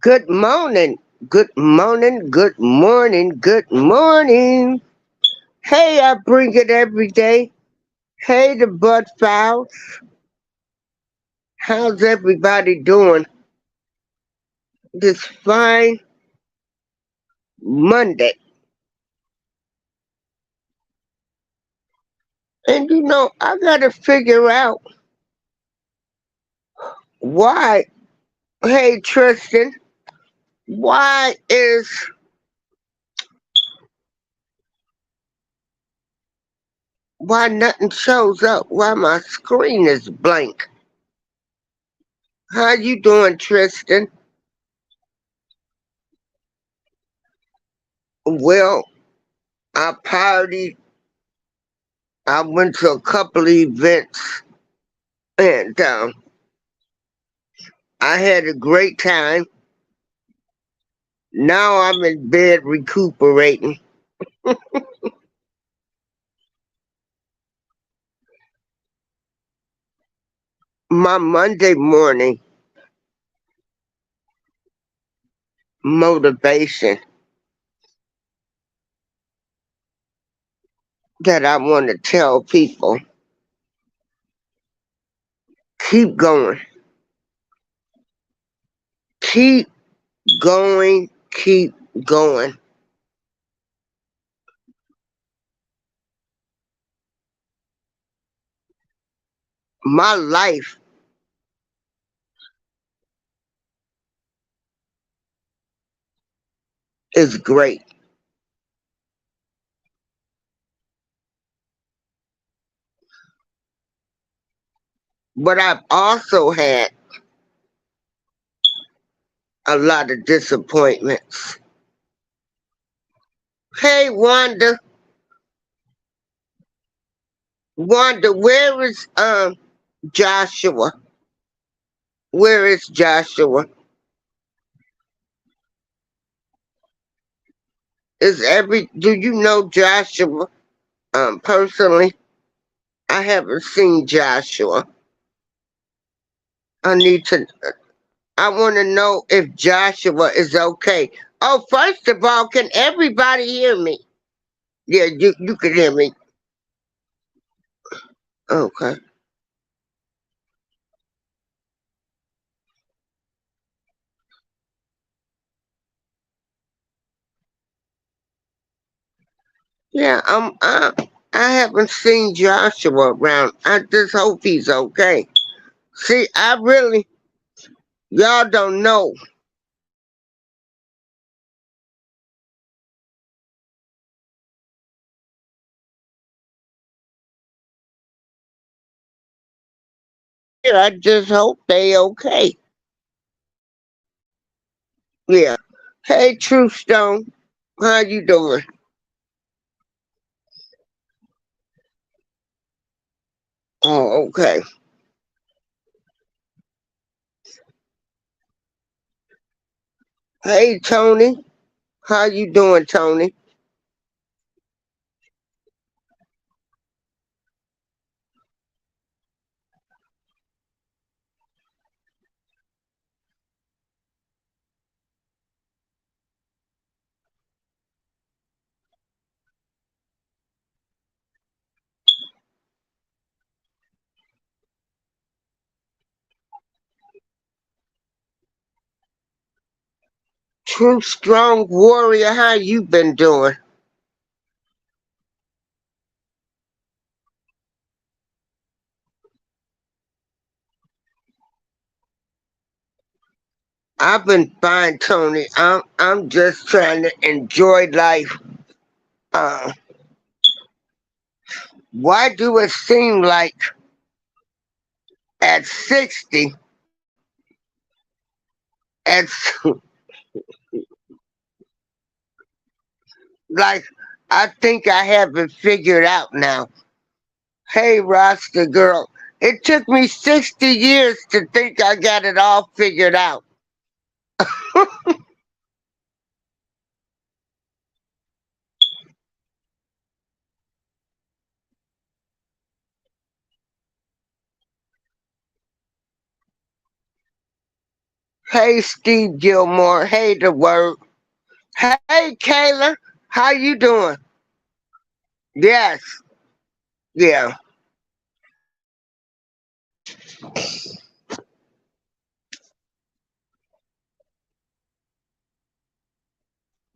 Good morning. Good morning. Good morning. Good morning. Hey, I bring it every day. Hey, the Bud Fowls. How's everybody doing this fine Monday? And I gotta figure out why. Hey, Tristan, why is why nothing shows up? Why my screen is blank? How you doing, Tristan? Well, I partied. I went to a couple of events and I had a great time. Now I'm in bed recuperating. My Monday morning motivation that I want to tell people: keep going, keep going, keep going. My life is great, but I've also had a lot of disappointments. Hey, Wanda, where is Joshua? Where is Joshua? Do you know Joshua personally? I haven't seen Joshua. I need to. I want to know if Joshua is okay. Oh, first of all, can everybody hear me? Yeah, you can hear me. Okay. Yeah, I haven't seen Joshua around. I just hope he's okay. See, y'all don't know. Yeah, I just hope they okay. Yeah. Hey, True Stone, how you doing? Oh, okay. Hey, Tony, how you doing, Tony? True Strong Warrior, how you been doing? I've been fine, Tony. I'm just trying to enjoy life. Uh, why do it seem like at 60, at like I think I have it figured out now. Hey, Rasta girl, it took me 60 years to think I got it all figured out. Hey, Steve Gilmore. Hey, the word. Hey, Kayla. How you doing? Yes. Yeah.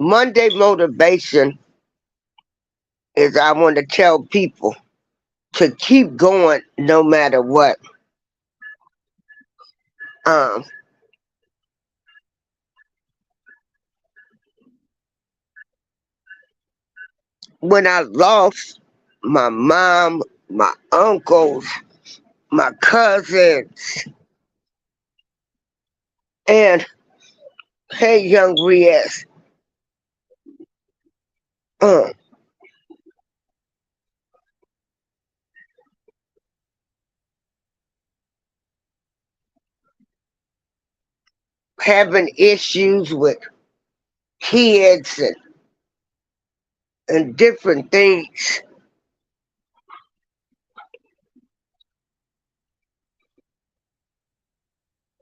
Monday motivation is I want to tell people to keep going no matter what. Um, when I lost my mom, my uncles, my cousins, and hey, young Riaz, uh, having issues with kids and different things,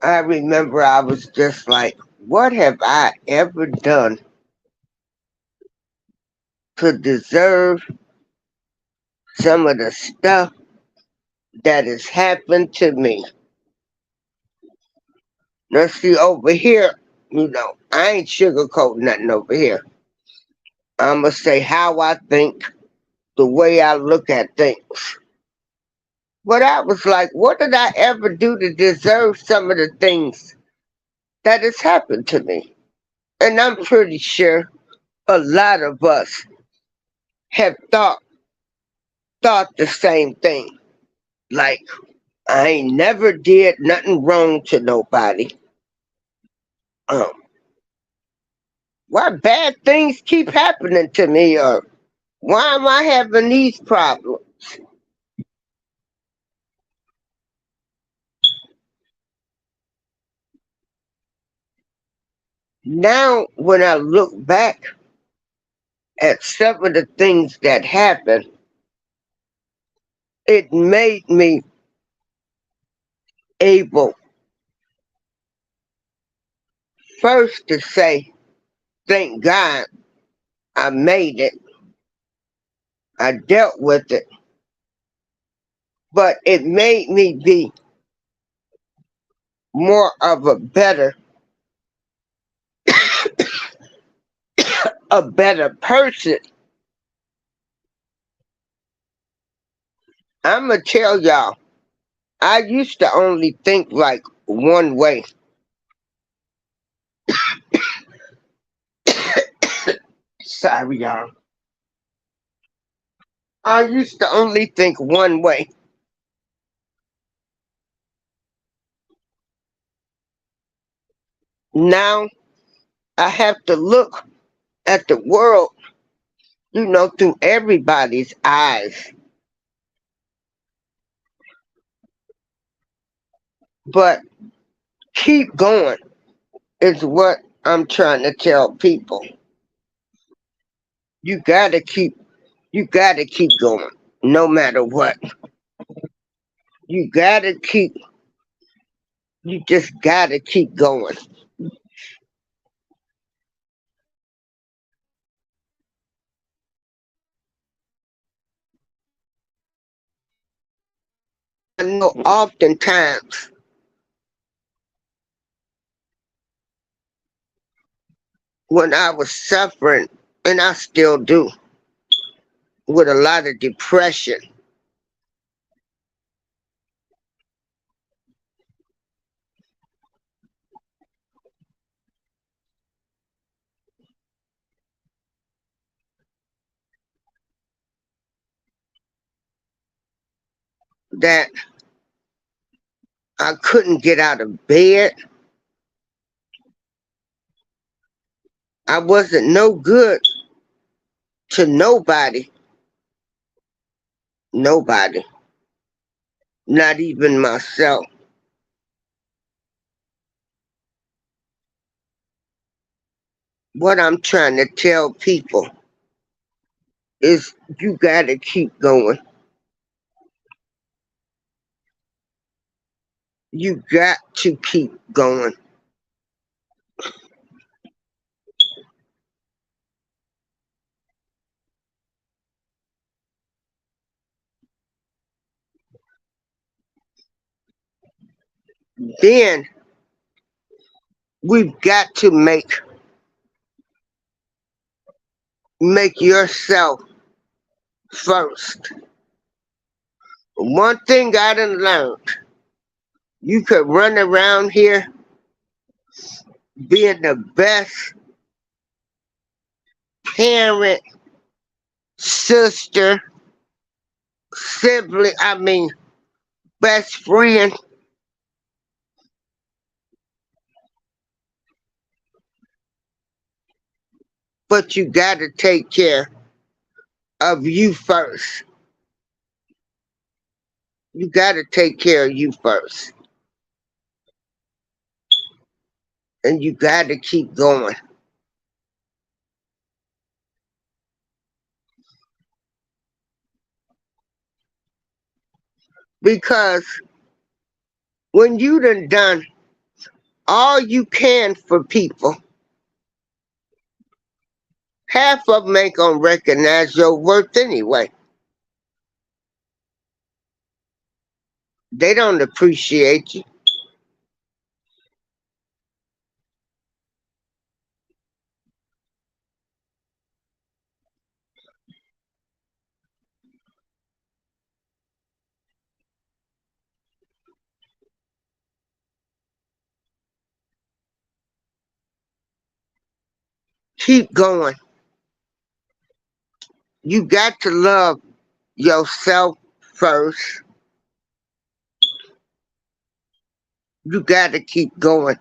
I remember I was just like, what have I ever done to deserve some of the stuff that has happened to me? Now, see, over here, I ain't sugarcoating nothing over here. I'm going to say how I think, the way I look at things. But I was like, what did I ever do to deserve some of the things that has happened to me? And I'm pretty sure a lot of us have thought the same thing. Like, I ain't never did nothing wrong to nobody. Um, why bad things keep happening to me, or why am I having these problems? Now, when I look back at some of the things that happened, it made me able first to say, thank God I made it. I dealt with it, but it made me be more of a better person. I'ma tell y'all, I used to only think like one way. Sorry, y'all. I used to only think one way. Now I have to look at the world, through everybody's eyes. But keep going is what I'm trying to tell people. You gotta keep you gotta keep going, no matter what. You gotta keep you just gotta keep going. I know oftentimes when I was suffering, and I still do, with a lot of depression, that I couldn't get out of bed. I wasn't no good to nobody. Nobody. Not even myself. What I'm trying to tell people is you gotta keep going. You got to keep going. then we've got to make yourself first. One thing I done learned, you could run around here being the best parent, sister, sibling, best friend, but you gotta take care of you first. You gotta take care of you first. And you gotta keep going. Because when you done all you can for people, half of them ain't gonna recognize your worth anyway. They don't appreciate you. Keep going. You got to love yourself first. You got to keep going.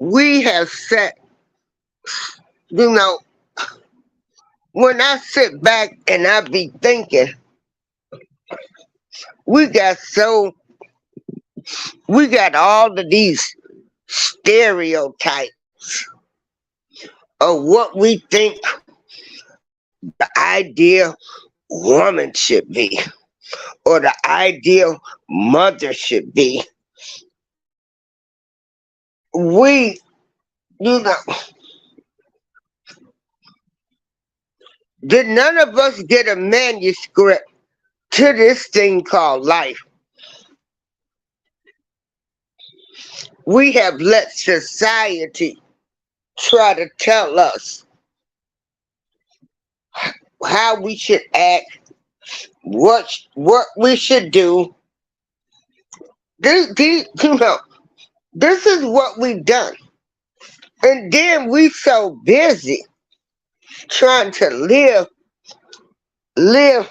We have set, you know, when I sit back and I be thinking, we got so, we got all of these stereotypes of what we think the ideal woman should be or the ideal mother should be. We, you know, did none of us get a manuscript to this thing called life? We have let society try to tell us how we should act, what we should do. You know, this is what we've done. And then we so busy trying to live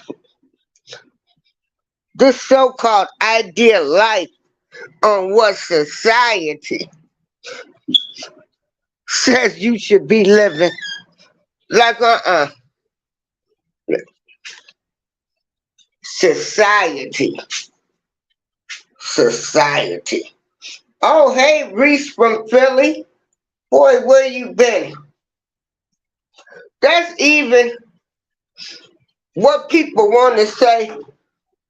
this so-called ideal life on what society says you should be living. Like society. Society. Oh, hey, Reese from Philly. Boy, where you been? That's even what people want to say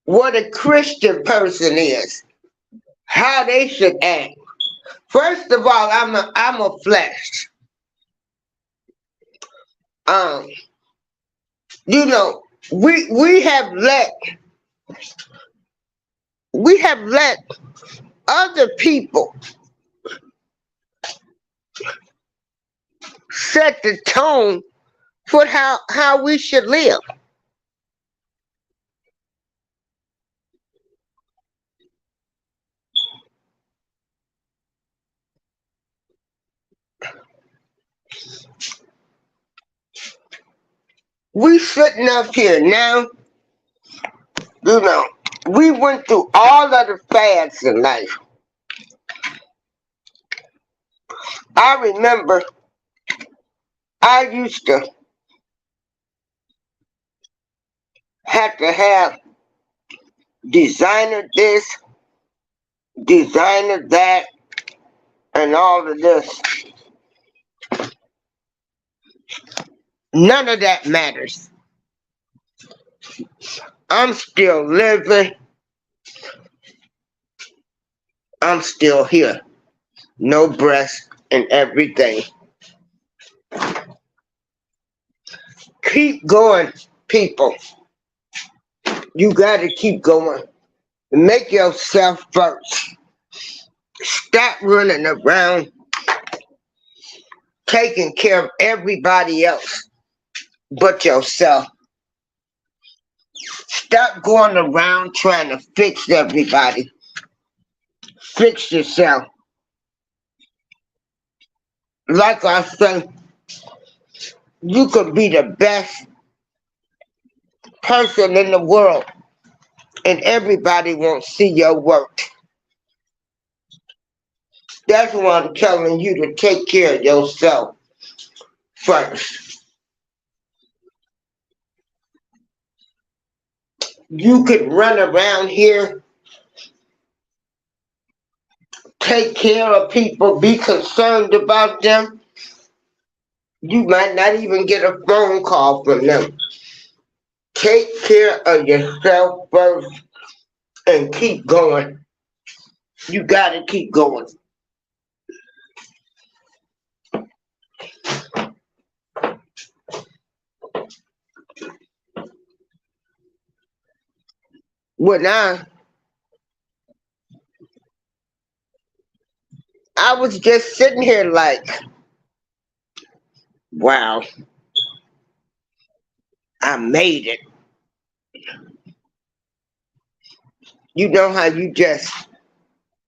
what a Christian person is, how they should act. First of all, I'm a flesh. Um, you know, we have let other people set the tone for how we should live. We sitting up here now, you know, we went through all of the fads in life. I remember I used to have to have designer this, designer that, and all of this. None of that matters. I'm still living. I'm still here. No breast and everything. Keep going, people. You gotta keep going. Make yourself first. Stop running around taking care of everybody else but yourself. Stop going around trying to fix everybody. Fix yourself. Like I say, you could be the best person in the world and everybody won't see your work. That's why I'm telling you to take care of yourself first. You could run around here, take care of people, be concerned about them. You might not even get a phone call from them. Take care of yourself first and keep going. You gotta keep going. When I was just sitting here like, wow, I made it. You know how you just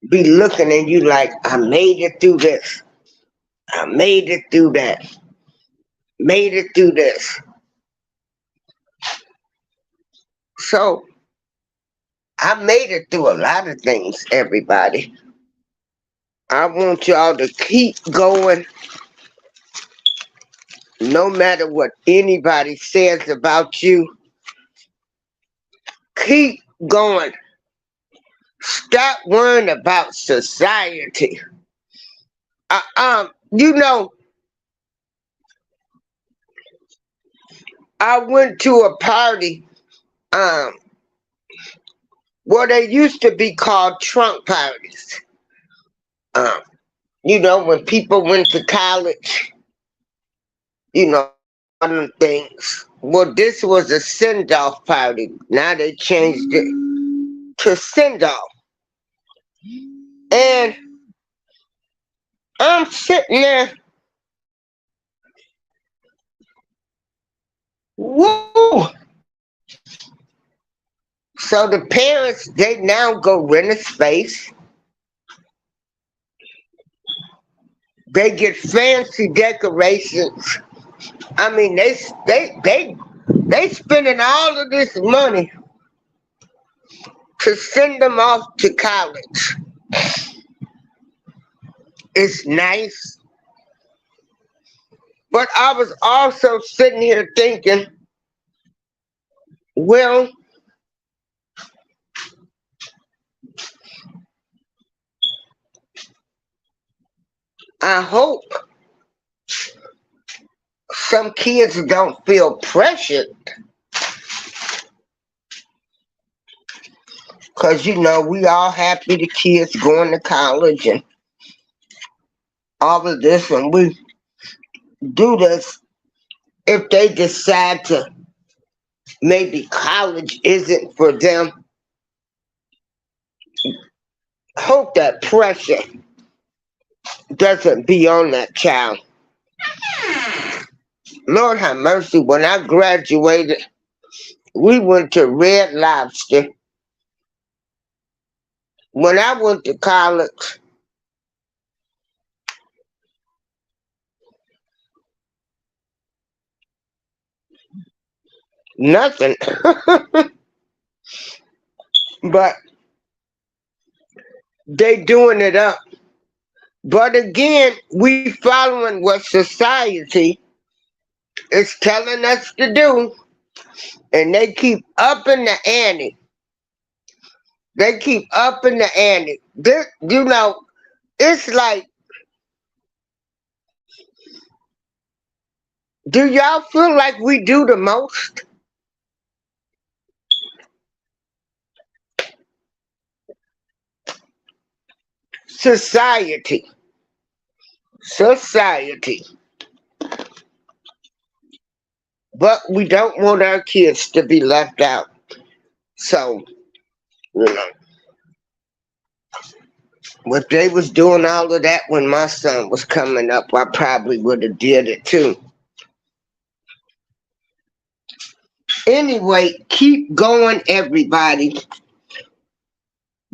be looking and you like, I made it through this. I made it through that. Made it through this. So I made it through a lot of things, everybody. I want y'all to keep going no matter what anybody says about you. Keep going. Stop worrying about society. You know, I went to a party, where they used to be called trunk parties. Um, you know, when people went to college, you know, other things. Well, this was a send-off party. Now they changed it to send-off. And I'm sitting there, woo! So the parents, they now go rent a space. They get fancy decorations. I mean, they spending all of this money to send them off to college. It's nice. But I was also sitting here thinking, well, I hope some kids don't feel pressured. Because, you know, we all happy the kids going to college and all of this, and we do this. If they decide to, maybe college isn't for them, hope that pressure doesn't be on that child. Lord have mercy, when I graduated, we went to Red Lobster. When I went to college, nothing. But they doing it up. But again, we following what society is telling us to do, and they keep upping the ante. They keep upping the ante. This, you know, it's like, do y'all feel like we do the most? Society. Society. But we don't want our kids to be left out. So, you know, if they was doing all of that when my son was coming up, I probably would have did it too. Anyway, keep going, everybody.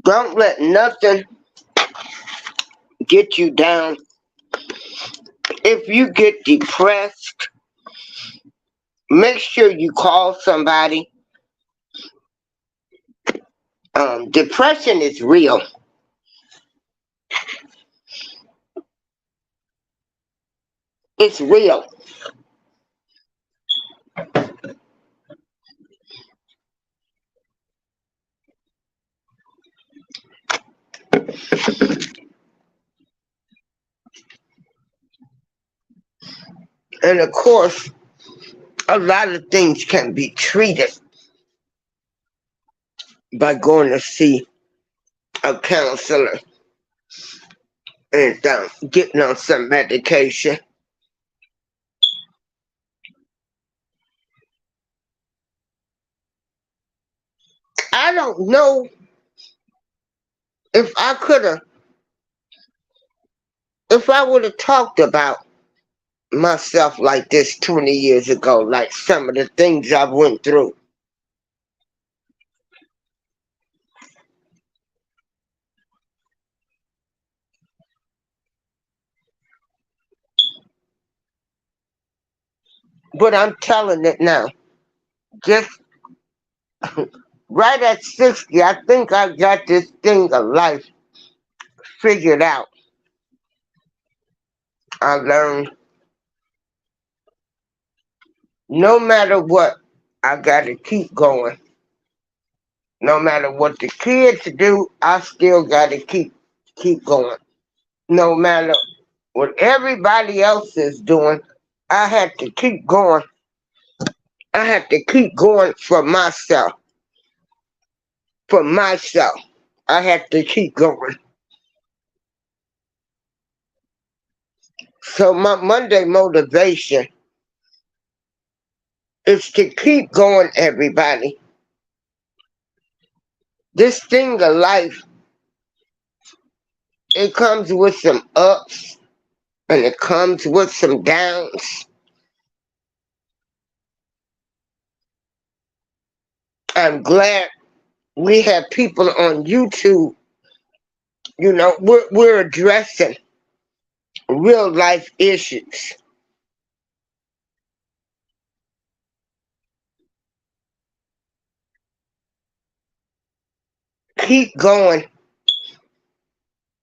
Don't let nothing get you down. If you get depressed, make sure you call somebody. Depression is real. It's real. And of course, a lot of things can be treated by going to see a counselor and getting on some medication. I don't know if I could have, if I would have talked about myself like this 20 years ago, like some of the things I went through. But I'm telling it now. Just right at 60, I think I got this thing of life figured out. I learned no matter what, I gotta keep going. No matter what the kids do, I still gotta keep going. No matter what everybody else is doing, I had to keep going. I had to keep going for myself. For myself. I had to keep going. So my Monday motivation is to keep going, everybody. This thing of life, it comes with some ups and it comes with some downs. I'm glad we have people on YouTube. You know, we're addressing real life issues. Keep going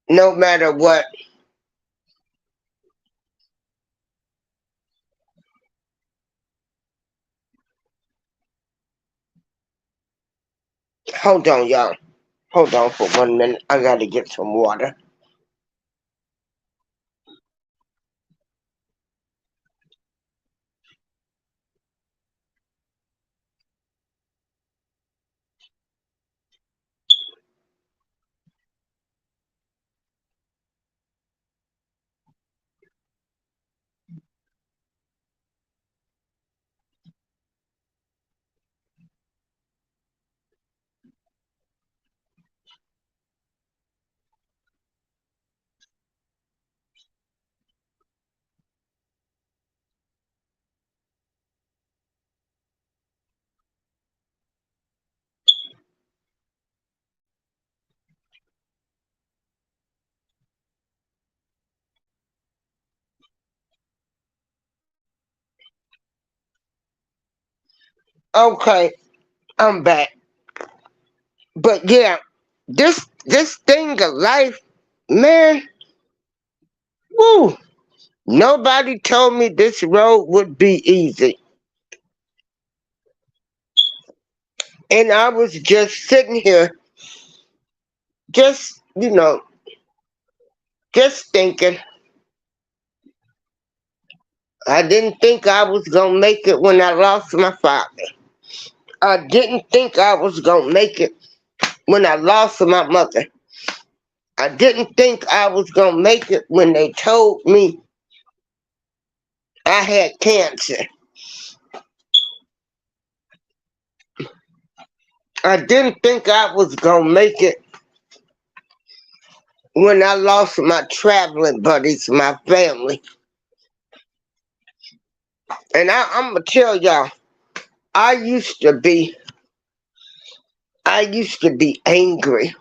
no matter what. Hold on, y'all. Hold on for 1 minute. I gotta get some water. Okay, I'm back. But yeah, this thing of life, man, woo. Nobody told me this road would be easy. And I was just sitting here, just, just thinking. I didn't think I was going to make it when I lost my father. I didn't think I was going to make it when I lost my mother. I didn't think I was going to make it when they told me I had cancer. I didn't think I was gonna make it when I lost my traveling buddies, my family. And I'm gonna tell y'all, I used to be, I used to be angry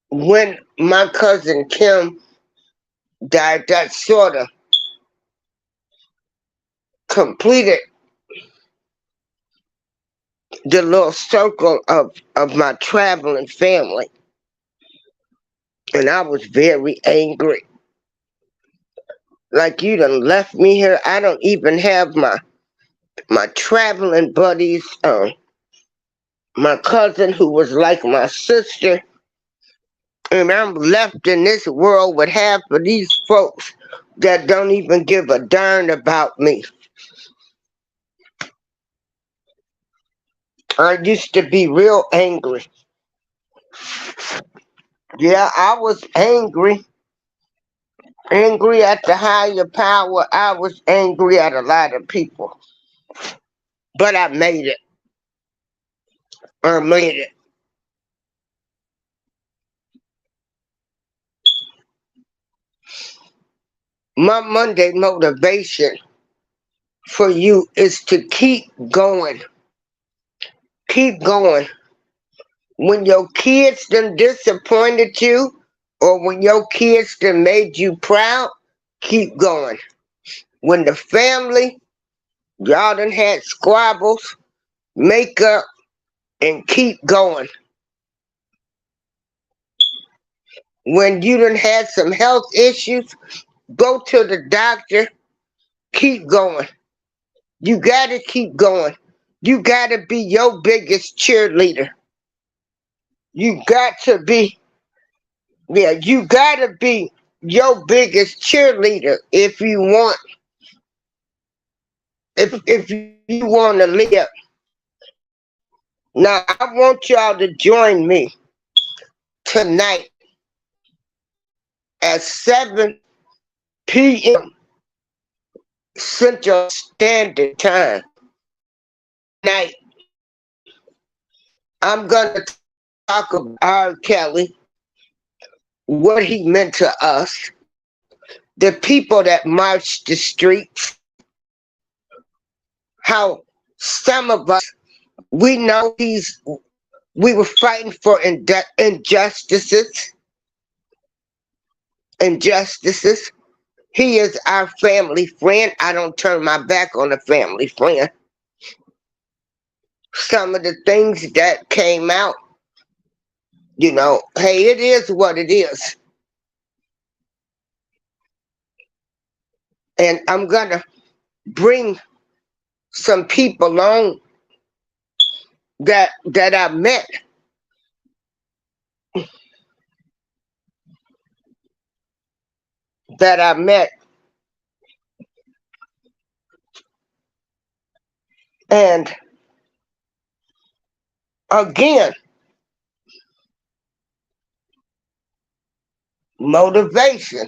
when my cousin Kim died. That sort of completed the little circle of my traveling family. And I was very angry. Like, you done left me here. I don't even have my traveling buddies. My cousin who was like my sister. And I'm left in this world with half of these folks that don't even give a darn about me. I used to be real angry. Yeah, I was angry. Angry at the higher power. I was angry at a lot of people. But I made it. I made it. My Monday motivation for you is to keep going. Keep going. When your kids done disappointed you, or when your kids done made you proud, keep going. When the family, y'all done had squabbles, make up and keep going. When you done had some health issues, go to the doctor, keep going. You gotta keep going. You gotta be your biggest cheerleader. You got to be, yeah, you gotta be your biggest cheerleader if you wanna live. Now I want y'all to join me tonight at 7 p.m. Central Standard Time. Tonight I'm gonna talk about R. Kelly, what he meant to us, the people that marched the streets, how some of us, we know we were fighting for injustices. Injustices. He is our family friend. I don't turn my back on a family friend. Some of the things that came out, hey, it is what it is. And I'm gonna bring some people on that I met. That I met. And again, motivation.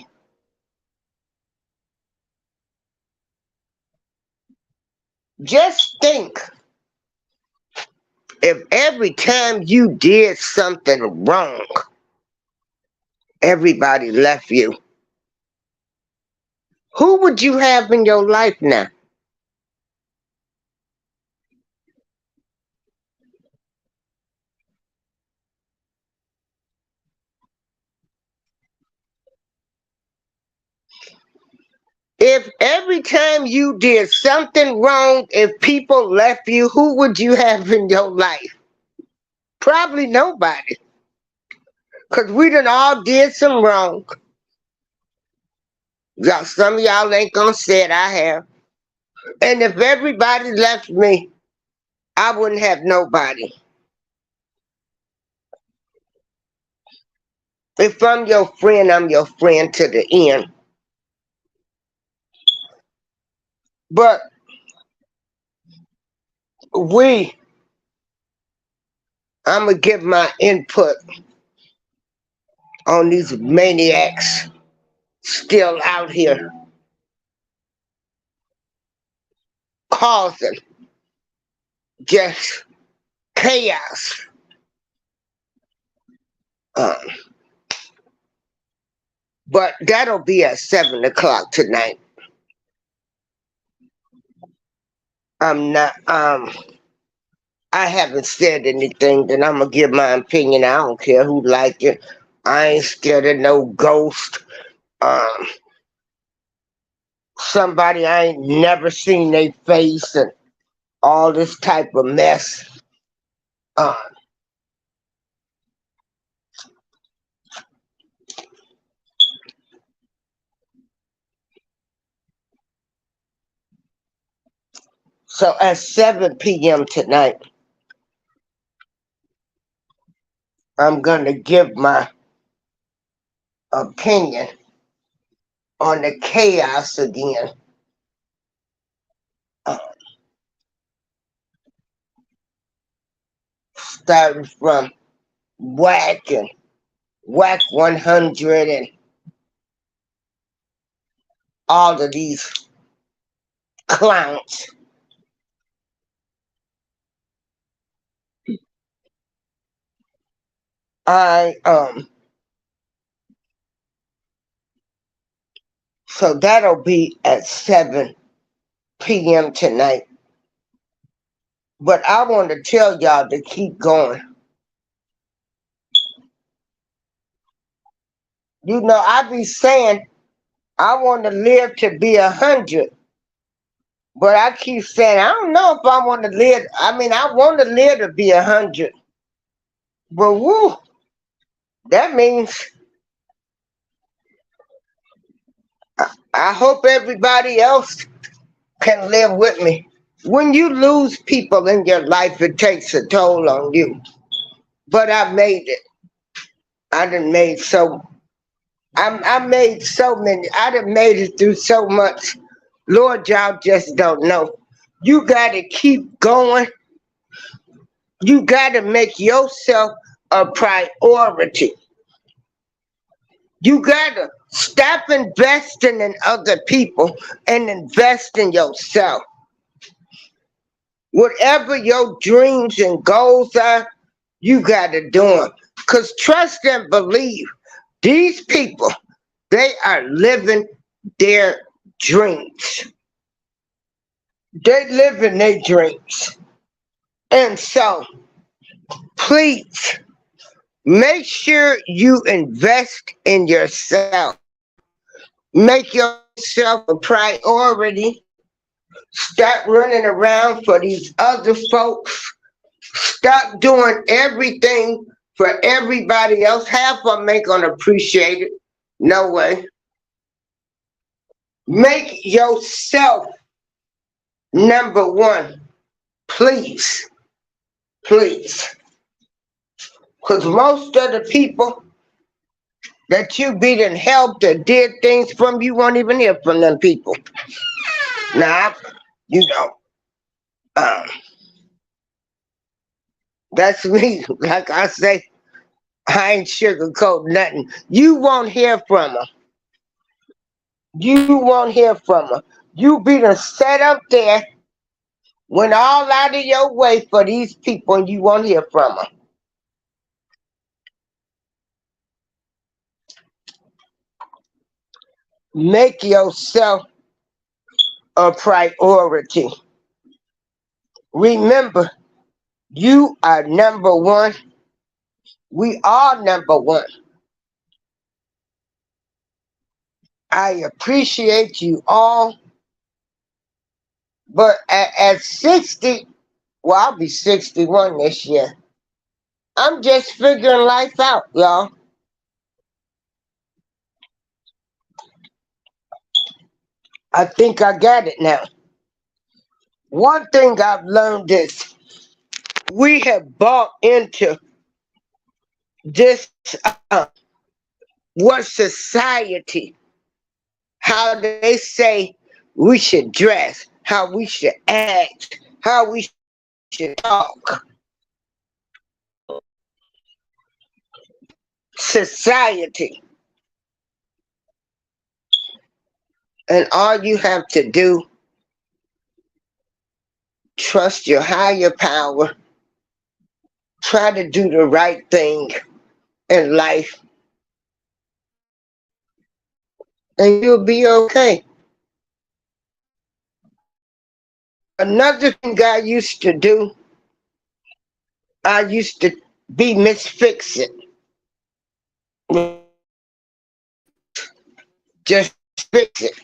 Just think, if every time you did something wrong, everybody left you, who would you have in your life now? If every time you did something wrong, if people left you, who would you have in your life? Probably nobody. Because we done all did some wrong. Some of y'all ain't gonna say it, I have. And if everybody left me, I wouldn't have nobody. If I'm your friend, I'm your friend to the end. But I'm gonna give my input on these maniacs still out here causing just chaos. Um, but that'll be at 7 o'clock tonight. I'm not. I haven't said anything. Then I'm gonna give my opinion. I don't care who like it. I ain't scared of no ghost. Um, somebody I ain't never seen their face and all this type of mess. Uh, so at 7 p.m. tonight, I'm gonna give my opinion on the chaos again. Uh, starting from whack and whack 100 and all of these clowns. I So that'll be at 7 p.m. tonight. But I want to tell y'all to keep going. You know, I be saying I want to live to be 100, but I keep saying I don't know if I want to live. I mean, I want to live to be 100, but woo, that means I hope everybody else can live with me. When you lose people in your life, it takes a toll on you. But I made it. I done made so. I made so many. I done made it through so much. Lord, y'all just don't know. You got to keep going. You got to make yourself a priority. You got to stop investing in other people and invest in yourself. Whatever your dreams and goals are, you got to do them. Because trust and believe, these people, they are living their dreams. They living their dreams. And so, please, make sure you invest in yourself. Make yourself a priority. Stop running around for these other folks. Stop doing everything for everybody else. Half of them ain't gonna appreciate it. No way. Make yourself number one. Please. Please. Because most of the people that you beat and helped or did things from, you won't even hear from them people. Now, you know, um, that's me. Like I say, I ain't sugarcoat nothing. You won't hear from them. You won't hear from them. You be the set up there, went all out of your way for these people, and you won't hear from them. Make yourself a priority. Remember, you are number one. We are number one. I appreciate you all. But at 60, well, I'll be 61 this year. I'm just figuring life out, y'all. I think I got it now. One thing I've learned is we have bought into this, what society, how they say we should dress, how we should act, how we should talk. Society. And all you have to do trust your higher power, try to do the right thing in life, and you'll be okay. Another thing I used to do, I used to be Miss Fix It. Just fix it.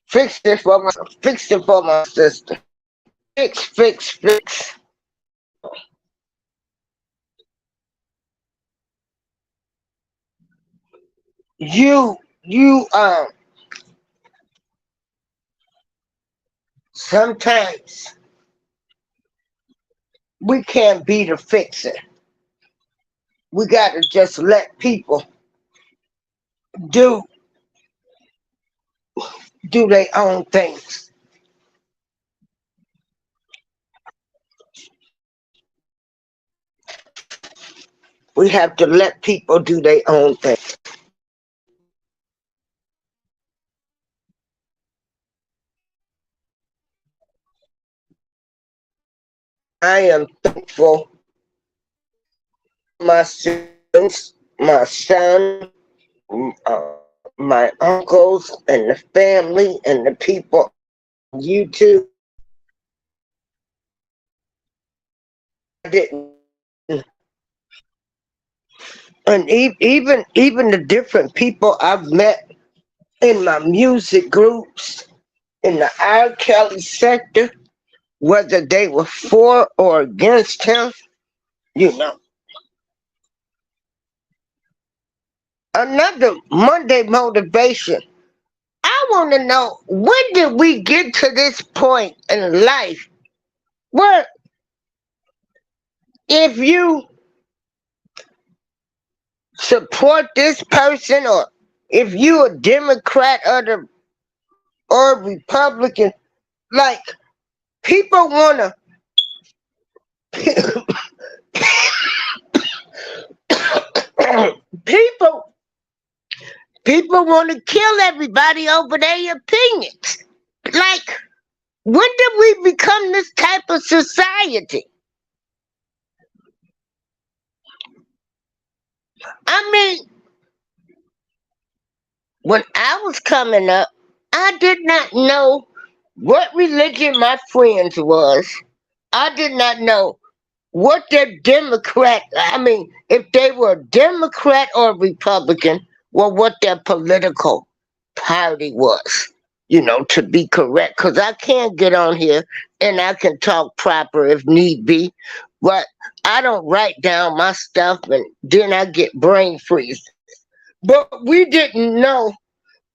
Fix it for my sister. Fix. You sometimes we can't be the fixer. We gotta just let people do do their own things. We have to let people do their own thing. I am thankful for my siblings, my son, my uncles, and the family, and the people on YouTube. I didn't, and even the different people I've met in my music groups in the R. Kelly sector, whether they were for or against him, you know. Another Monday motivation. I want to know, when did we get to this point in life where if you support this person, or if you a Democrat or Republican, like people wanna people people wanna kill everybody over their opinions. Like, when did we become this type of society? I mean, when I was coming up, I did not know what religion my friends was. I did not know what their Democrat, I mean, if they were Democrat or Republican, or what their political party was, to be correct. Because I can't get on here and I can talk proper if need be, but I don't write down my stuff and then I get brain freeze. But we didn't know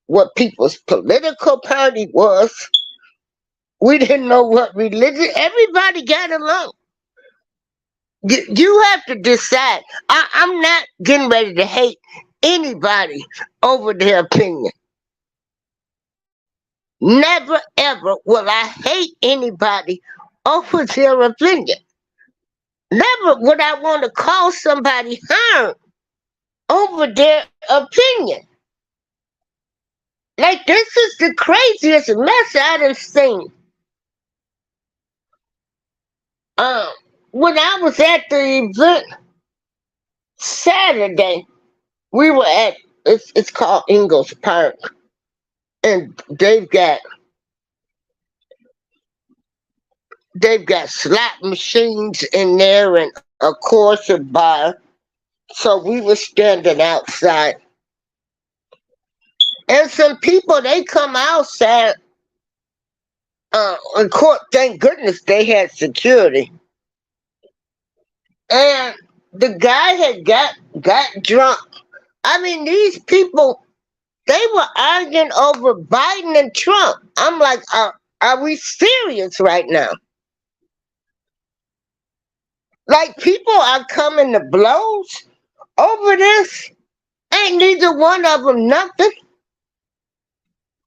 what people's political party was. We didn't know what religion. Everybody got along. You have to decide. I'm not getting ready to hate anybody over their opinion. Never ever will I hate anybody over their opinion. Never would I want to cause somebody harm over their opinion. Like, this is the craziest mess I've seen. Um, when I was at the event Saturday, we were at it's called Ingles Park, and they've got slot machines in there and of course a bar. So we were standing outside, and some people they come outside. In court, thank goodness they had security, and the guy had got drunk. I mean, these people, they were arguing over Biden and Trump. I'm like, are we serious right now? Like, people are coming to blows over this. Ain't neither one of them nothing.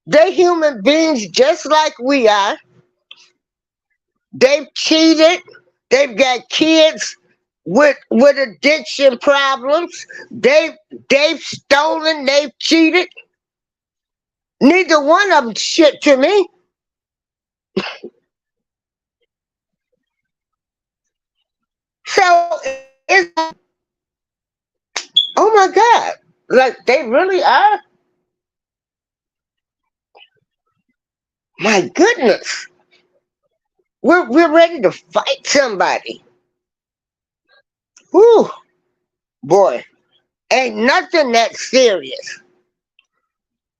They human beings just like we are. They've cheated. They've got kids with addiction problems. They've stolen. They've cheated. Neither one of them shit to me. So it's, oh my God, like they really are. My goodness, we're ready to fight somebody. Whew, boy, ain't nothing that serious.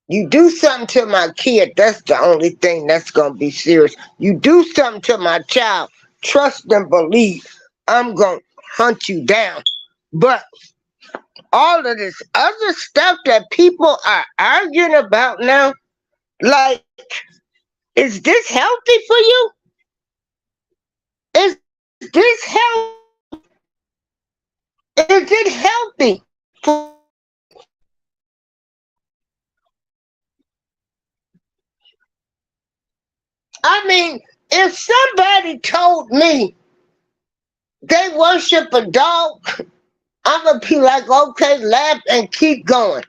You do something to my kid, that's the only thing that's gonna be serious. You do something to my child, trust and believe I'm gonna hunt you down. But all of this other stuff that people are arguing about now, like, is this healthy for you? Is this healthy? Is it healthy for I mean, if somebody told me they worship a dog, I'm gonna be like, okay, laugh and keep going.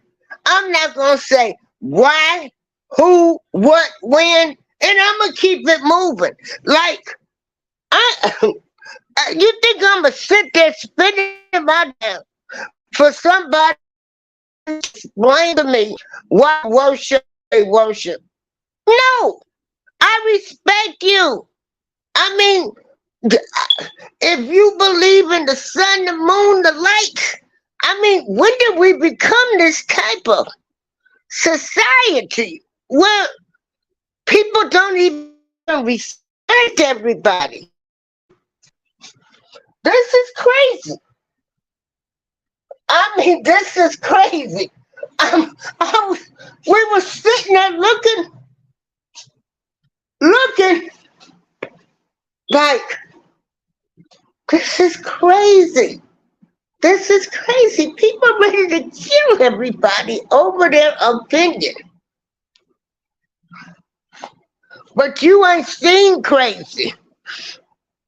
I'm not gonna say why, who, what, when, and I'm gonna keep it moving. Like, I, you think I'm gonna sit there spinning my damn for somebody to explain to me why worship they worship? No, I respect you. I mean, if you believe in the sun, the moon, the light, I mean, when did we become this type of society where people don't even respect everybody? This is crazy. I mean, this is crazy. We were sitting there looking like, this is crazy. This is crazy. People are ready to kill everybody over their opinion. But you ain't seen crazy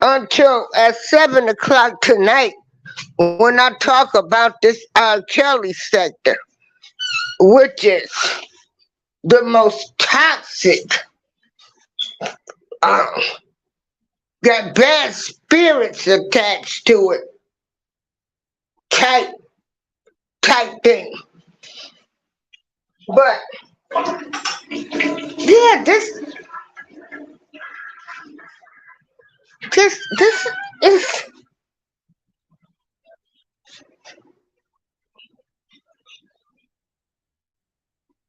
until at 7 o'clock tonight when I talk about this R. Kelly sector, which is the most toxic, um, got bad spirits attached to it type thing. But yeah, this is,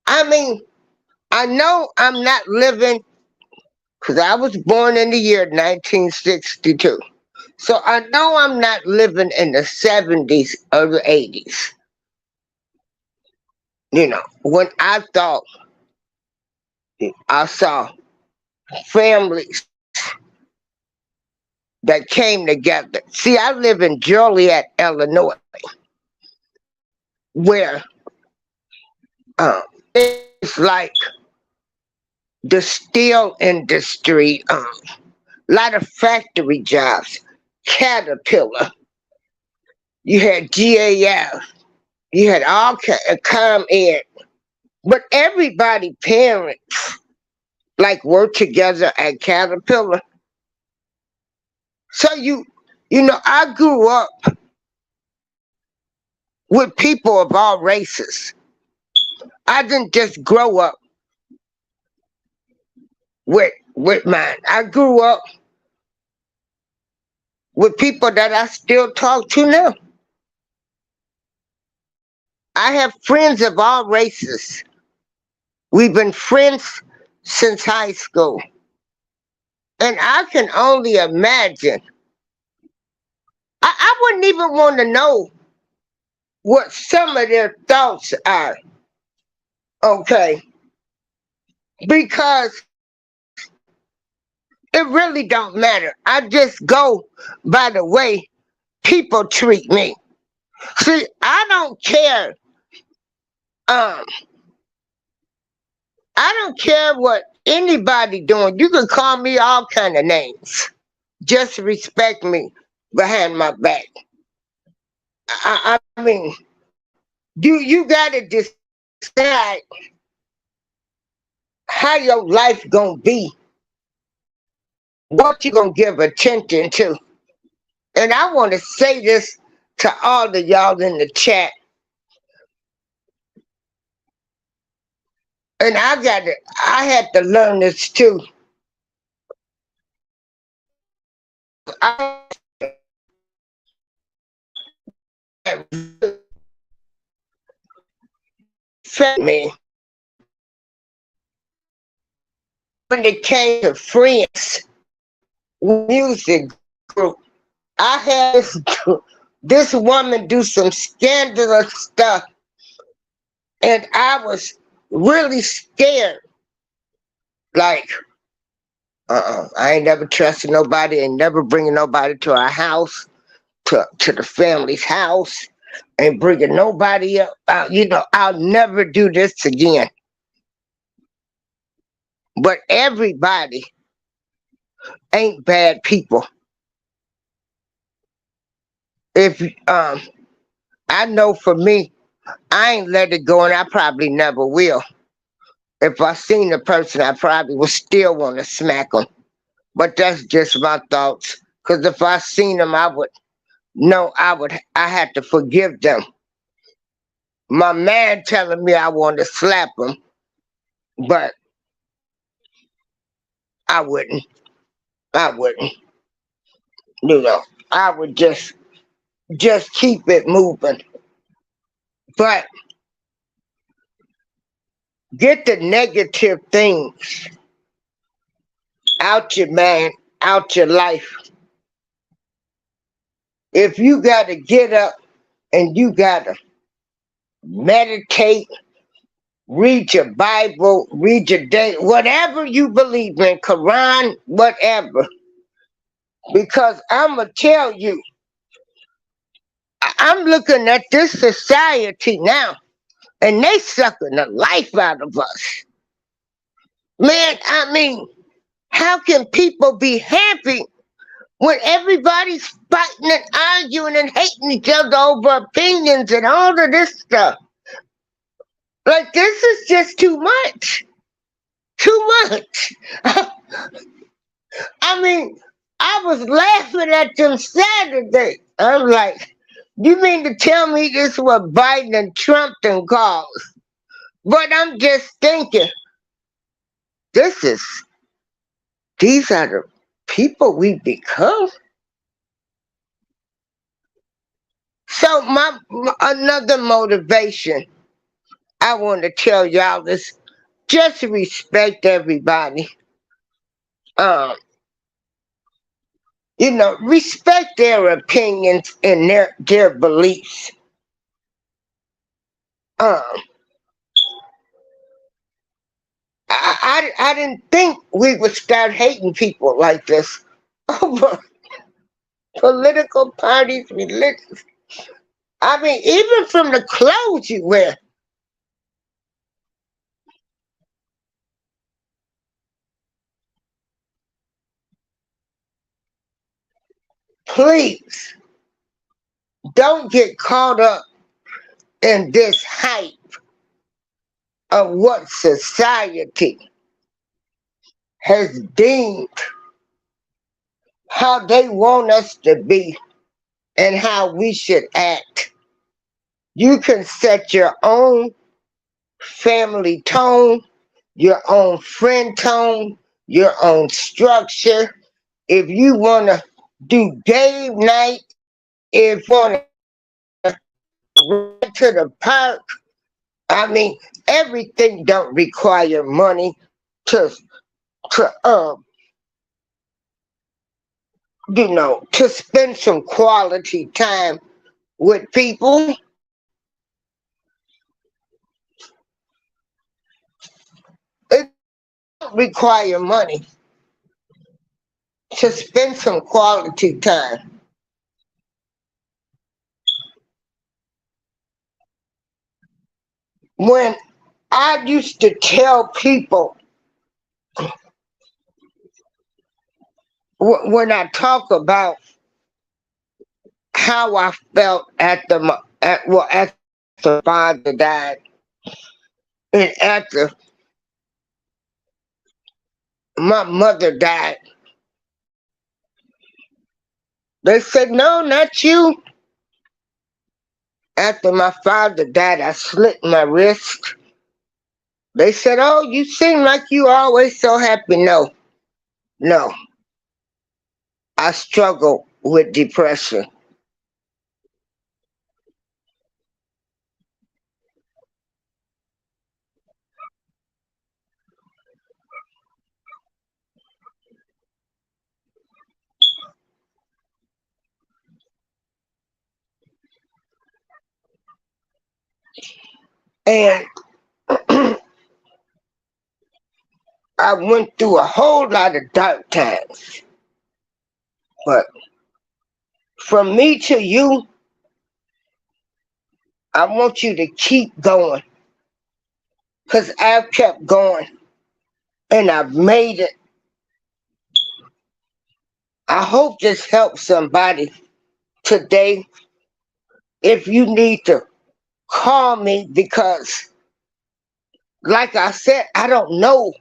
I mean, I know I'm not living because I was born in the year 1962. So I know I'm not living in the 70s or the 80s. You know, when I thought I saw families that came together. See, I live in Joliet, Illinois, where it's like the steel industry, a lot of factory jobs, Caterpillar, you had GAF, you had all ComEd, but everybody parents like work together at Caterpillar. So you know, I grew up with people of all races. I didn't just grow up with mine. I grew up with people that I still talk to now. I have friends of all races. We've been friends since high school. And I can only imagine. I wouldn't even want to know what some of their thoughts are. Okay. Because it really don't matter. I just go by the way people treat me. See, I don't care. Um, I don't care what anybody doing. You can call me all kind of names. Just respect me behind my back. I mean, you gotta decide how your life gonna be, what you gonna give attention to. And I want to say this to all of y'all in the chat. And I had to learn this too. I felt me when it came to friends, music group. I had this woman do some scandalous stuff, and I was really scared. Like, I ain't never trusted nobody, ain't never bringing nobody to our house, to the family's house, and bringing nobody up. I'll never do this again. But everybody ain't bad people. If I know for me, I ain't let it go, and I probably never will. If I seen the person, I probably would still want to smack them. But that's just my thoughts. Cause if I seen them, I would know I had to forgive them. My man telling me I want to slap him, but I wouldn't. I wouldn't. You know, I would just keep it moving. But get the negative things out your mind, out your life. If you gotta get up and you gotta meditate, read your Bible, read your day, whatever you believe in, Quran, whatever. Because I'ma tell you, I'm looking at this society now, and they sucking the life out of us. Man, I mean, how can people be happy when everybody's fighting and arguing and hating each other over opinions and all of this stuff? Like, this is just too much. Too much. I mean, I was laughing at them Saturday. I'm like, you mean to tell me this is what Biden and Trump done caused? But I'm just thinking, this is, these are the people we become. So another motivation I want to tell y'all is just respect everybody. Um, respect their opinions and their beliefs. Um, I didn't think we would start hating people like this over political parties, religions. I mean, even from the clothes you wear. Please don't get caught up in this hype of what society has deemed how they want us to be and how we should act. You can set your own family tone, your own friend tone, your own structure. If you want to do game night, if you want to ride to the park, I mean, everything don't require money to to to spend some quality time with people. It don't require money to spend some quality time. When I used to tell people, when I talk about how I felt after the father died and after my mother died, They said, no, not you. After my father died, I slit my wrist. They said, oh, you seem like you always so happy. No, no. I struggle with depression. And I went through a whole lot of dark times. But from me to you, I want you to keep going. Because I've kept going and I've made it. I hope this helps somebody today. If you need to call me, because like I said, I don't know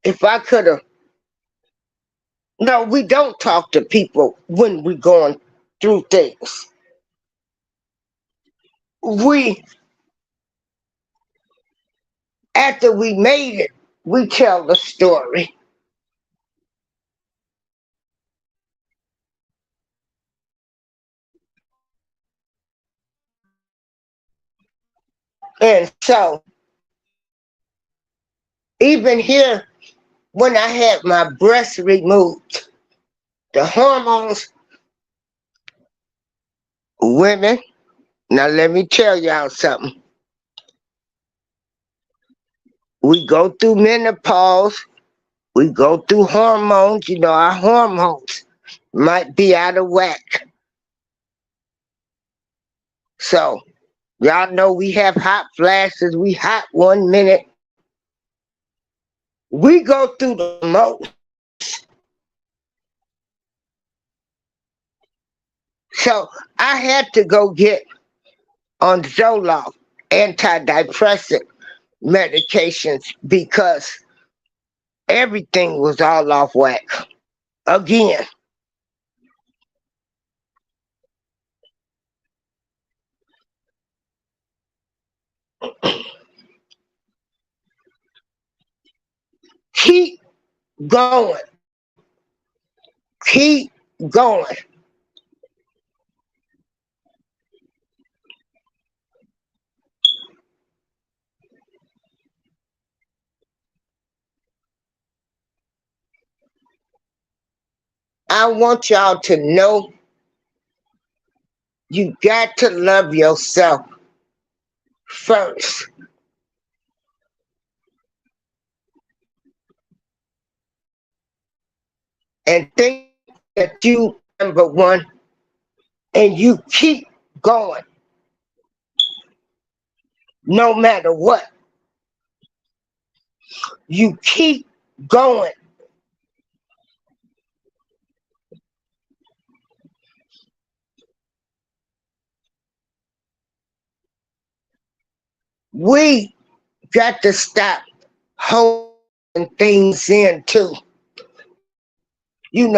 if I could have. No, we don't talk to people when we're going through things. We, after we made it, we tell the story. And so, even here, when I had my breast removed, the hormones, women, now let me tell y'all something. We go through menopause, we go through hormones, our hormones might be out of whack. So, y'all know we have hot flashes, we hot 1 minute. We go through the most. So, I had to go get on Zoloft, antidepressant medications, because everything was all off whack. Again, keep going. Keep going. I want y'all to know you got to love yourself first and think that you number one, and you keep going no matter what. You keep going. We got to stop holding things in too. We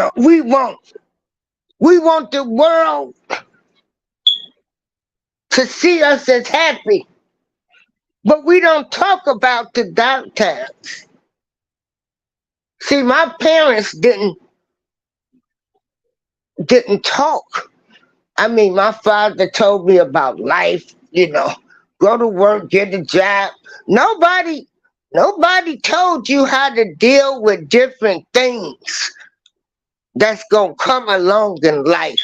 want the world to see us as happy, but we don't talk about the dark times. See, my parents didn't talk. I mean, my father told me about life, go to work, get a job. Nobody, nobody told you how to deal with different things that's gonna come along in life.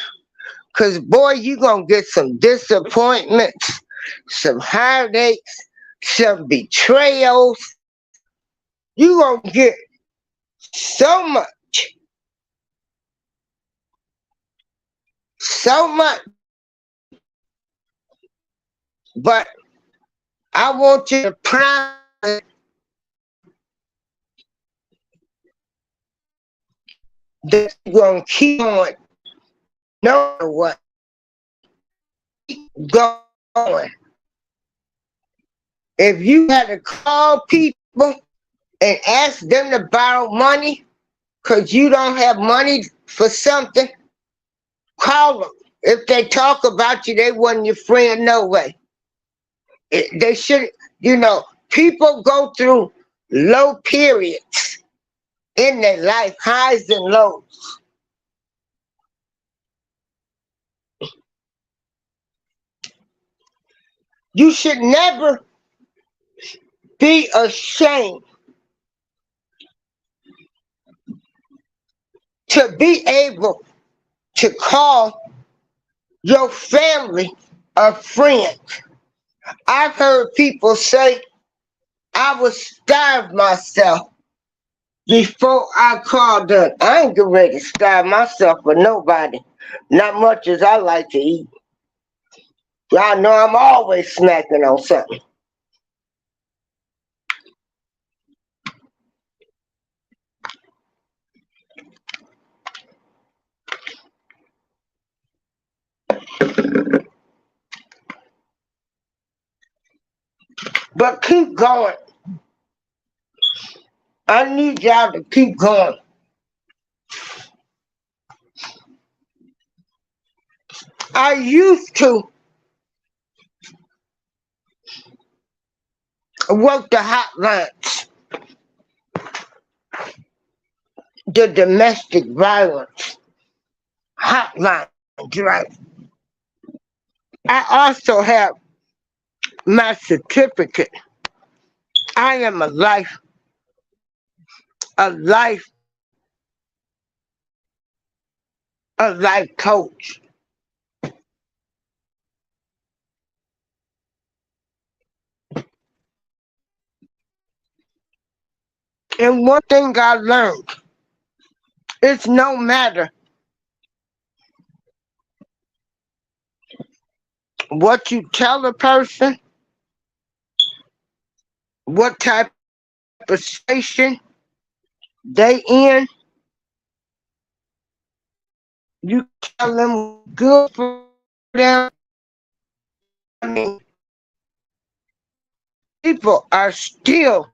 Cause boy, you gonna get some disappointments, some heartaches, some betrayals. You gonna get so much, so much. But I want you to promise that you're gonna keep on, no matter what, going. If you had to call people and ask them to borrow money because you don't have money for something, Call them. If they talk about you, they wasn't your friend no way. They should, people go through low periods in their life, highs and lows. You should never be ashamed to be able to call your family a friend. I've heard people say, I would starve myself before I called them. I ain't getting ready to starve myself for nobody. Not much as I like to eat. Y'all know I'm always snacking on something. But keep going. I need y'all to keep going. I used to work the hotlines, the domestic violence hotline, right? I also have my certificate. I am a life, a life coach. And one thing I learned, it's no matter what you tell a person, what type of situation they in, you tell them good for them. I mean, people are still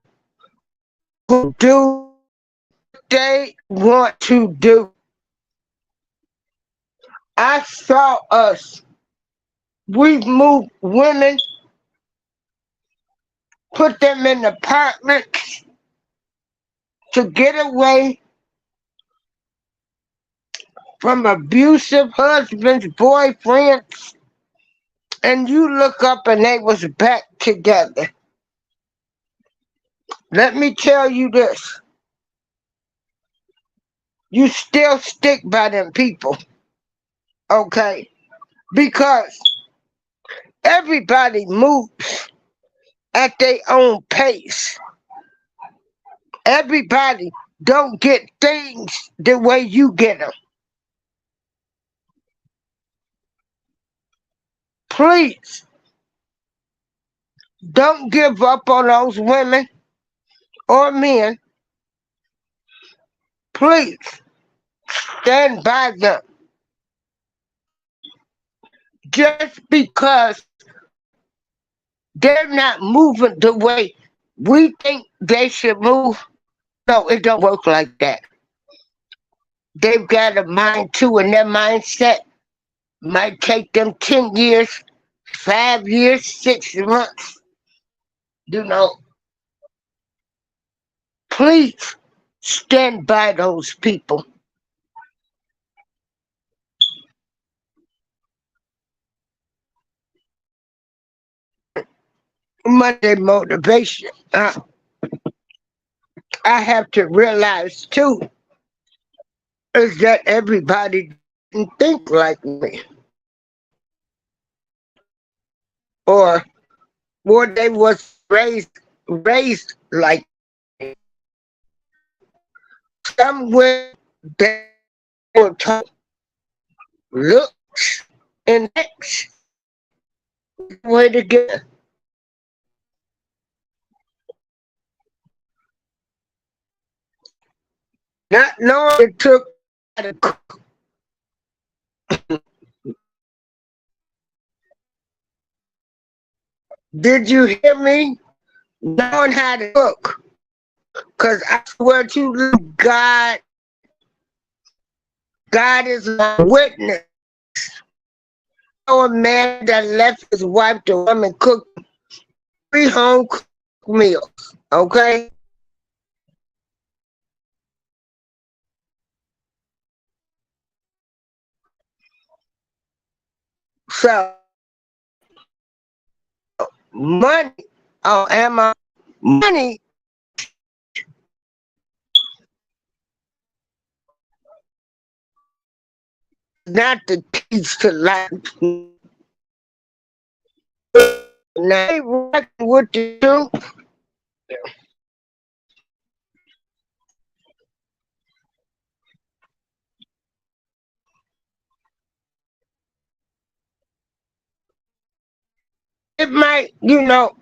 who do what they want to do. I saw us. We've moved women, put them in apartments to get away from abusive husbands, boyfriends, and you look up and they was back together. Let me tell you this. You still stick by them people, okay? Because everybody moves at their own pace. Everybody don't get things the way you get them. Please don't give up on those women or men. Please stand by them. Just because they're not moving the way we think they should move, no, it don't work like that. They've got a mind too, and their mindset might take them 10 years, 5 years, 6 months. You know, please stand by those people. Monday motivation. I have to realize too is that everybody didn't think like me, or they was raised like me. Somewhere they were taught looks and next way to get. Not knowing it took. Did you hear me? Knowing how to cook. Because I swear to you, God is my witness. know a man that left his wife, the woman cook 3 home cooked meals. Okay? So money, oh, am I? Money is not the keys to life. Now, they reckon with the truth. It might,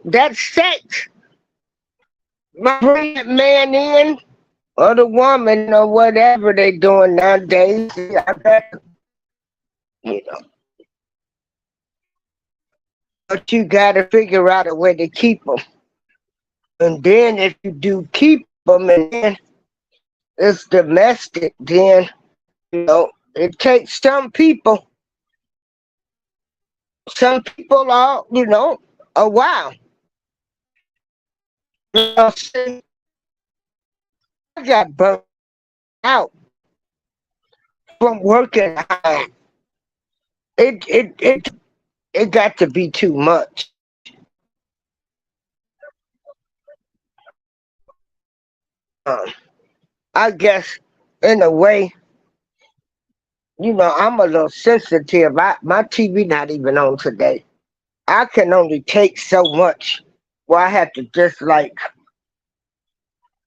that sex might bring that man in or the woman or whatever they doing nowadays. I bet, you know, but you got to figure out a way to keep them. And then if you do keep them and then it's domestic, then, it takes some people are, a while. See, I got burnt out from working hard. It got to be too much. Um, I guess in a way, I'm a little sensitive. My TV not even on today. I can only take so much. Where I have to just like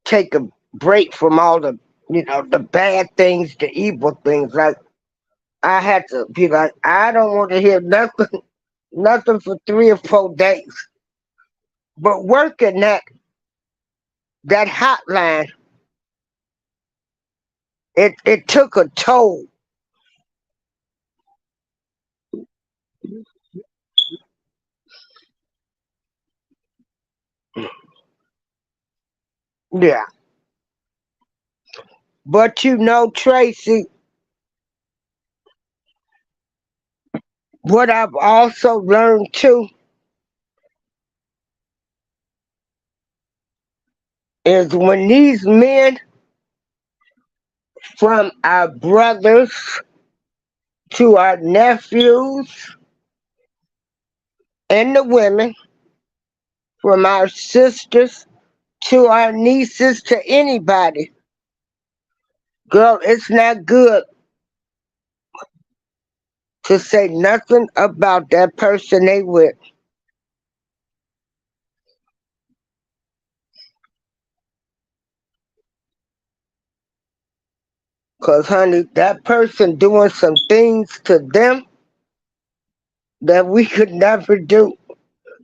take a break from all the bad things, the evil things. Like I had to be like, I don't want to hear nothing, nothing for 3 or 4 days. But working that hotline, it took a toll. Yeah. But Tracy, what I've also learned too is when these men, from our brothers to our nephews and the women, from our sisters to our nieces to anybody, girl, it's not good to say nothing about that person they with. Cause honey, that person doing some things to them that we could never do.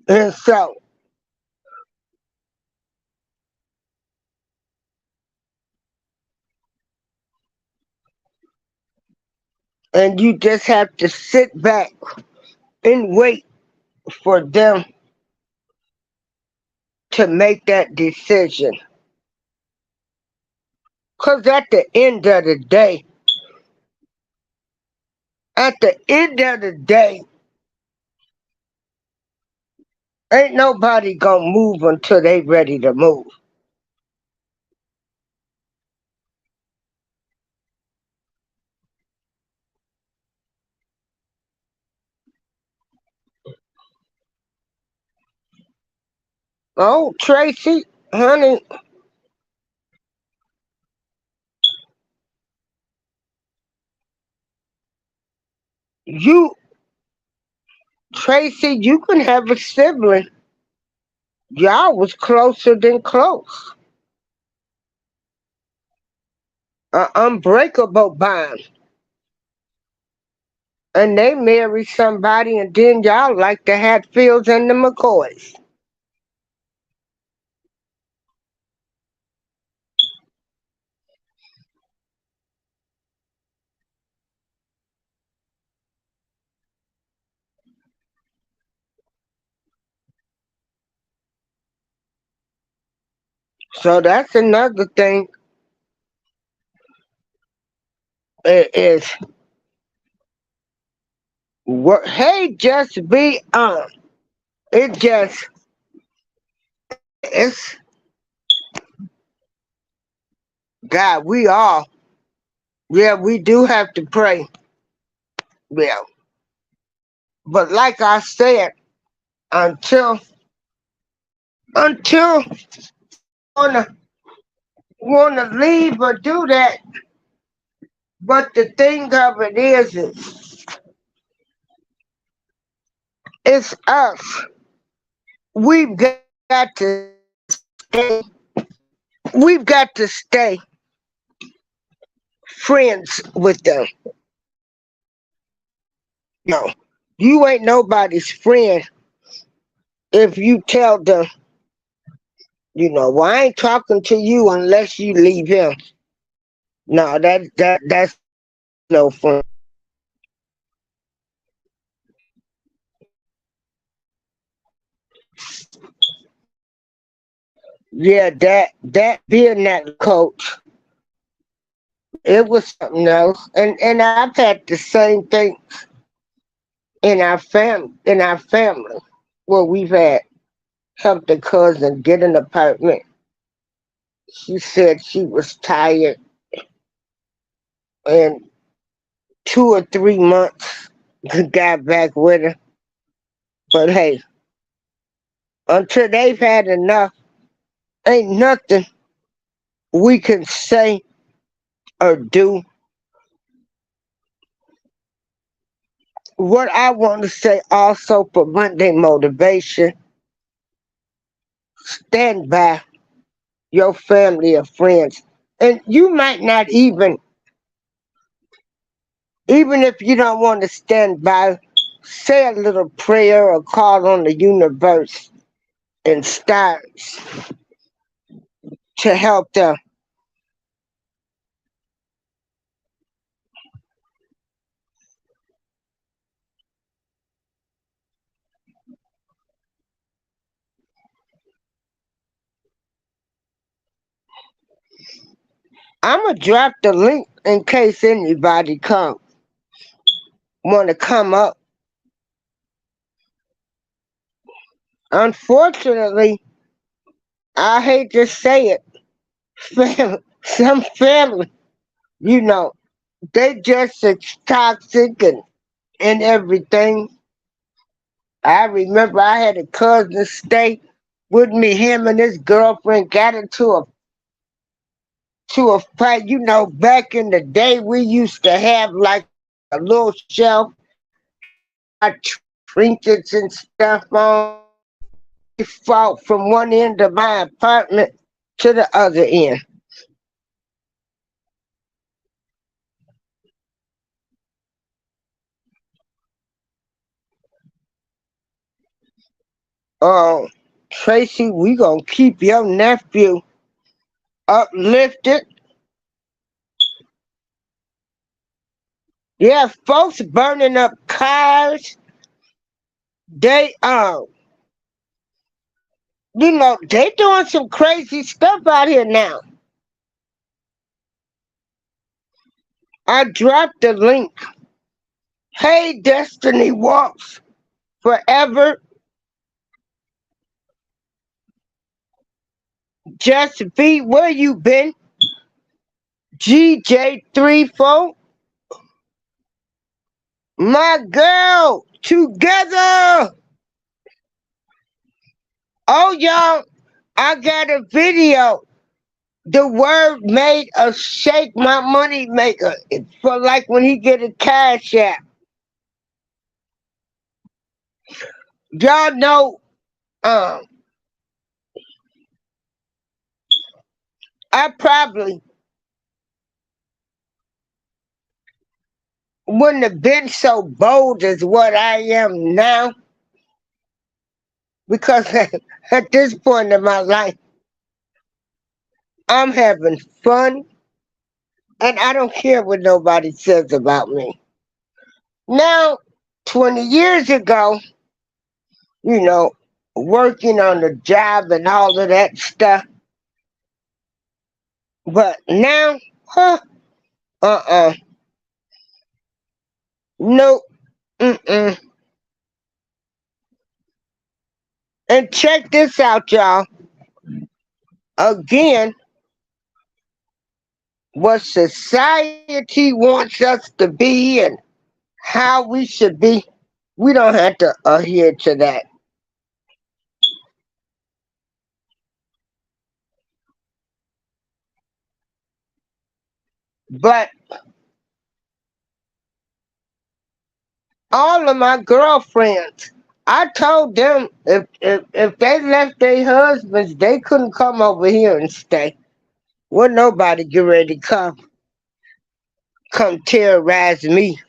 And so, and you just have to sit back and wait for them to make that decision. Cause at the end of the day, ain't nobody gonna move until they ready to move. Oh, Tracy, honey, you, Tracy, you can have a sibling. Y'all was closer than close. An unbreakable bond. And they marry somebody and then y'all like the Hatfields and the McCoys. So that's another thing is What? Hey, just be It just it's God. We all, yeah, we do have to pray. Yeah, but like I said, until until wanna leave or do that. But the thing of it is it's us. We've got to stay. We've got to stay friends with them. No, you ain't nobody's friend if you tell them, well, I ain't talking to you unless you leave him. No, that's no fun. Yeah, that being that coach, it was something else. And I've had the same thing in our family where we've had helped a cousin get an apartment. She said she was tired and 2 or 3 months got back with her. But hey, until they've had enough, ain't nothing we can say or do. What I want to say also for Monday motivation, stand by your family or friends. And you might not even if you don't want to stand by, say a little prayer or call on the universe and start to help them. I'm gonna drop the link in case anybody want to come up. Unfortunately, I hate to say it, some family, you know, they just as toxic and everything. I remember I had a cousin stay with me. Him and his girlfriend got into a fight. Back in the day, we used to have like a little shelf, had all our trinkets and stuff on. We fought from one end of my apartment to the other end. Uh, Tracy, we gonna keep your nephew uplifted. Yeah, folks burning up cars. They they doing some crazy stuff out here now. I dropped the link. Hey, Destiny Walks Forever. Just be where you been. GJ34. My girl. Together. Oh, y'all. I got a video. The word made a shake my money maker. For like when he get a cash app. Y'all know um I probably wouldn't have been so bold as what I am now because at this point in my life, I'm having fun and I don't care what nobody says about me. Now, 20 years ago, you know, working on the job and all of that stuff, but now, huh, uh-uh, nope, Mm-mm. And check this out, y'all. Again, what society wants us to be and how we should be, we don't have to adhere to that. But all of my girlfriends, I told them if they left their husbands, they couldn't come over here and stay. Well, nobody get ready to come terrorize me,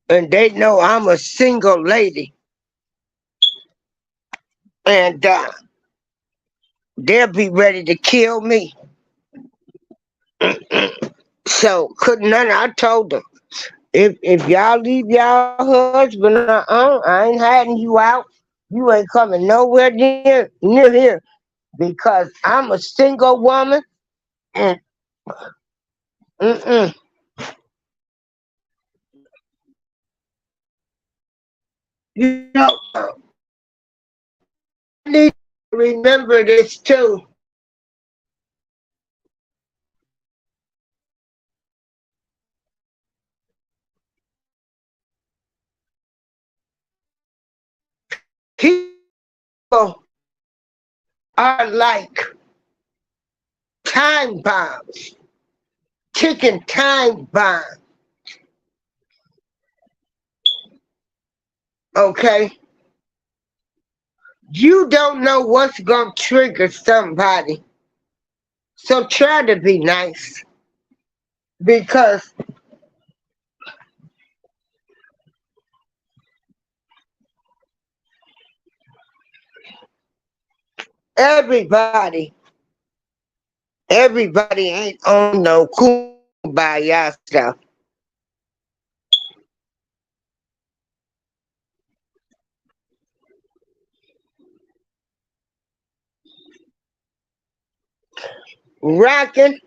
and they know I'm a single lady, and they'll be ready to kill me. So couldn't none. I told them if y'all leave y'all husband, I ain't hiding you out. You ain't coming nowhere near here because I'm a single woman, and mm-mm, you know, I need to remember this too. People are like time bombs, ticking time bomb. Okay, you don't know what's gonna trigger somebody, so try to be nice because everybody, everybody ain't on no kumbaya stuff. Rocking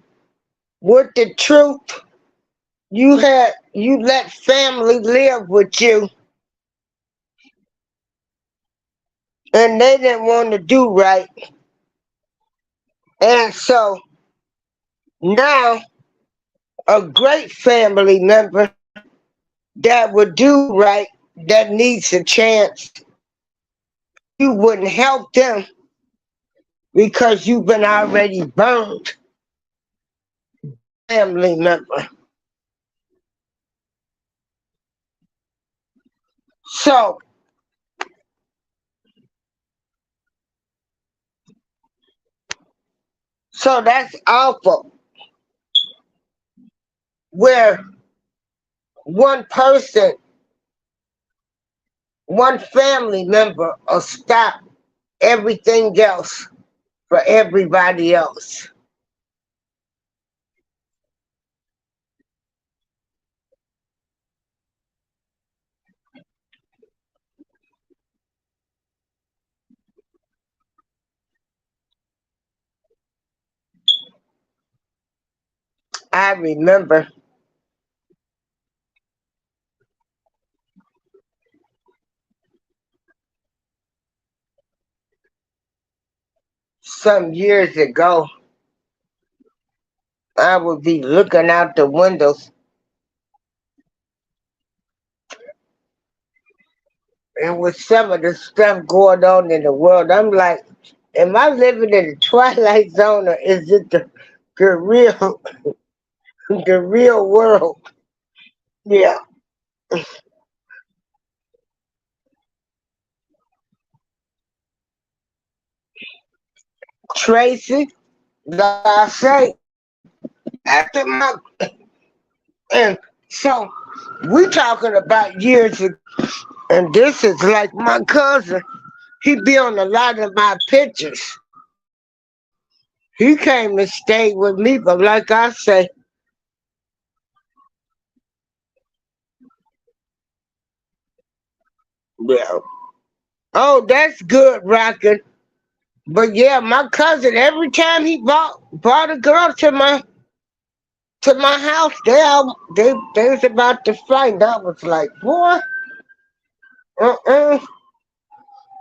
with the truth, you let family live with you, and they didn't want to do right, and so now a great family member that would do right, that needs a chance, you wouldn't help them because you've been already burned, family member. So, so that's awful. Where one person, one family member will stop everything else for everybody else. I remember some years ago, I would be looking out the windows and with some of the stuff going on in the world, I'm like, am I living in the twilight zone or is it the real the real world? Yeah. Tracy, like I say, after my and so we talking about years ago, and this is like my cousin. He be on a lot of my pictures. He came and stayed with me, but like I say, yeah. Oh, that's good, rockin'. But yeah, my cousin, every time he brought a girl to my house, they was about to fight. I was like, boy, Uh-uh.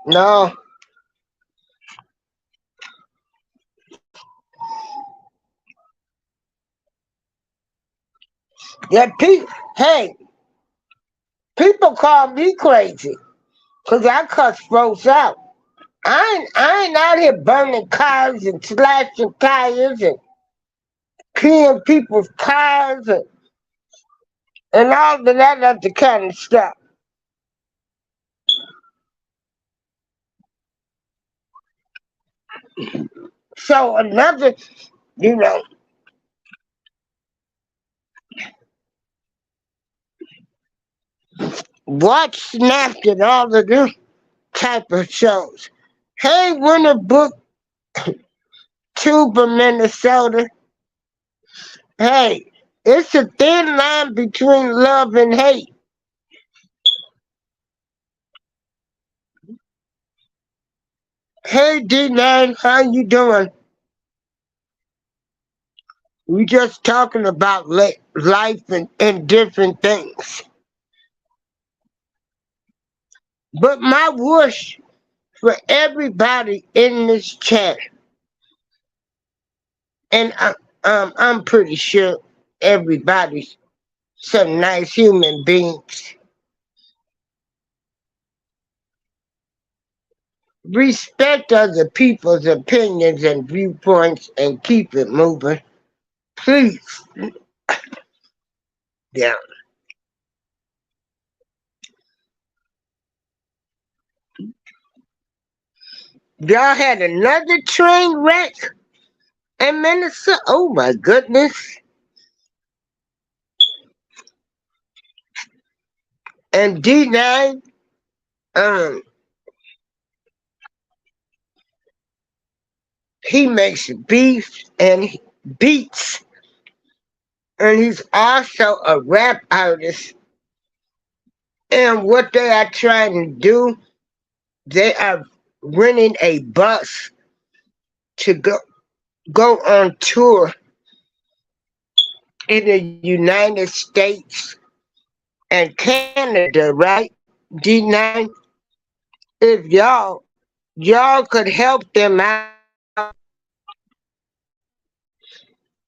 No. Yeah, hey, people call me crazy because I cuss folks out. I ain't out here burning cars and slashing tires and killing people's cars and all of that other kind of stuff. So another, you know, watch Snapped and all of them type of shows. Hey, Winter Book Tuber, Minnesota. Hey, it's a thin line between love and hate. Hey, D9, how you doing? We just talking about life and different things. But my wish for everybody in this chat, and I'm pretty sure everybody's some nice human beings. Respect other people's opinions and viewpoints and keep it moving. Please. Yeah. Y'all had another train wreck in Minnesota. Oh my goodness. And D9, um, he makes beats, and he's also a rap artist. And what they are trying to do, they are renting a bus to go on tour in the United States and Canada, right? D9, if y'all could help them out,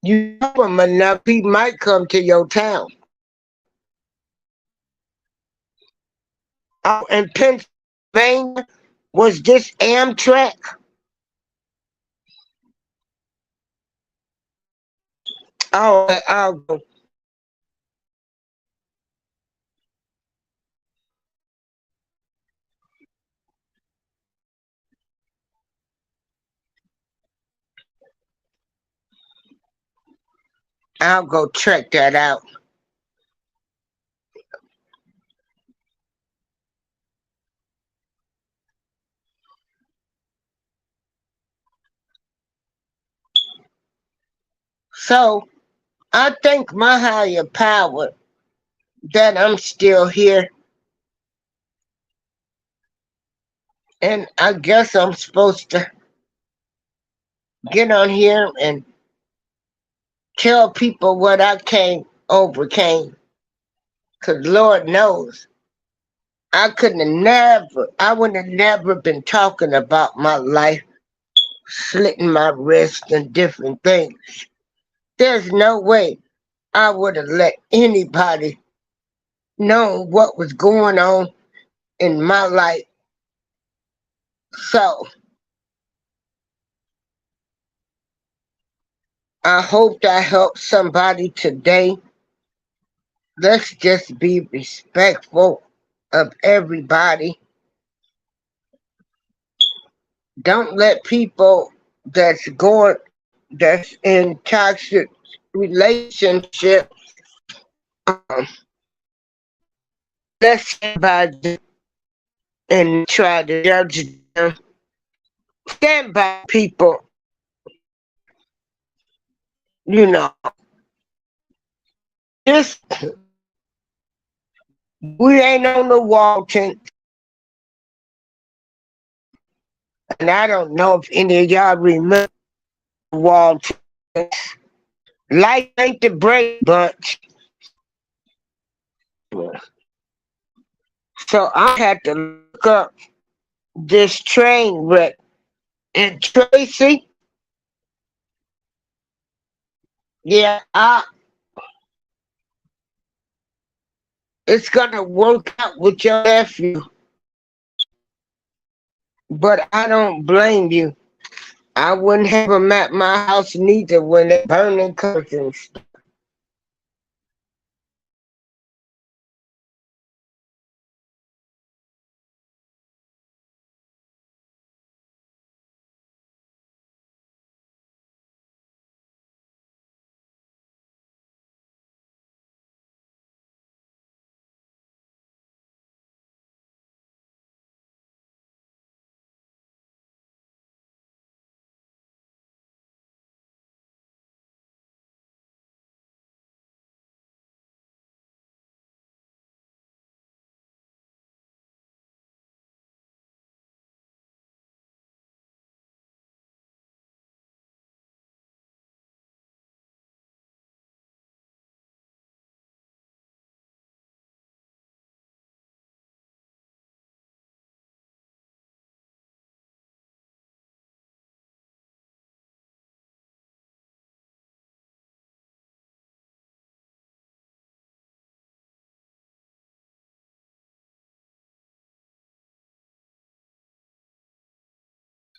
you help him enough, he might come to your town. Oh, in Pennsylvania, was this Amtrak? Oh, I'll go check that out. So I thank my higher power that I'm still here, and I guess I'm supposed to get on here and tell people what I overcame. Cause Lord knows I would have never been talking about my life, slitting my wrist and different things. There's no way I would have let anybody know what was going on in my life. So I hope that helps somebody today. Let's just be respectful of everybody. Don't let people that's in toxic relationships, um, let's stand by them and try to judge them. Stand by people, you know. This we ain't on the Walton, and I don't know if any of y'all remember Walton. Life ain't the break bunch. So I had to look up this train wreck. And Tracy, yeah, it's gonna work out with your nephew, but I don't blame you. I wouldn't have him at my house neither when they burning curtains.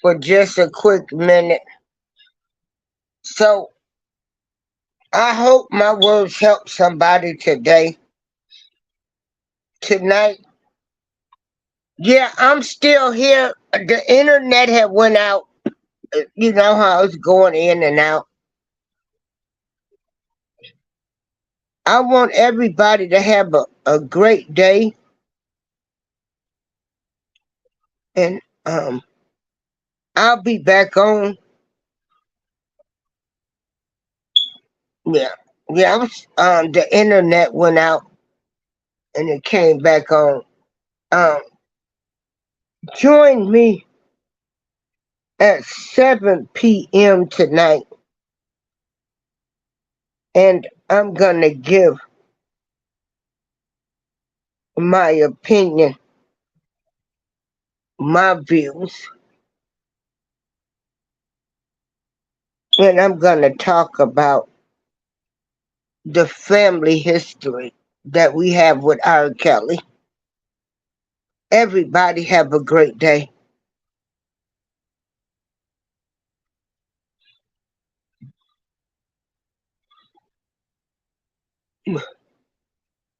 For just a quick minute. So I hope my words help somebody today, tonight. Yeah, I'm still here. The internet had went out. You know how it's going in and out. I want everybody to have a great day, and I'll be back on. Yeah, yeah. The internet went out and it came back on. Um, join me at 7 p.m. tonight, and I'm gonna give my opinion, my views, and I'm gonna talk about the family history that we have with R. Kelly. Everybody have a great day.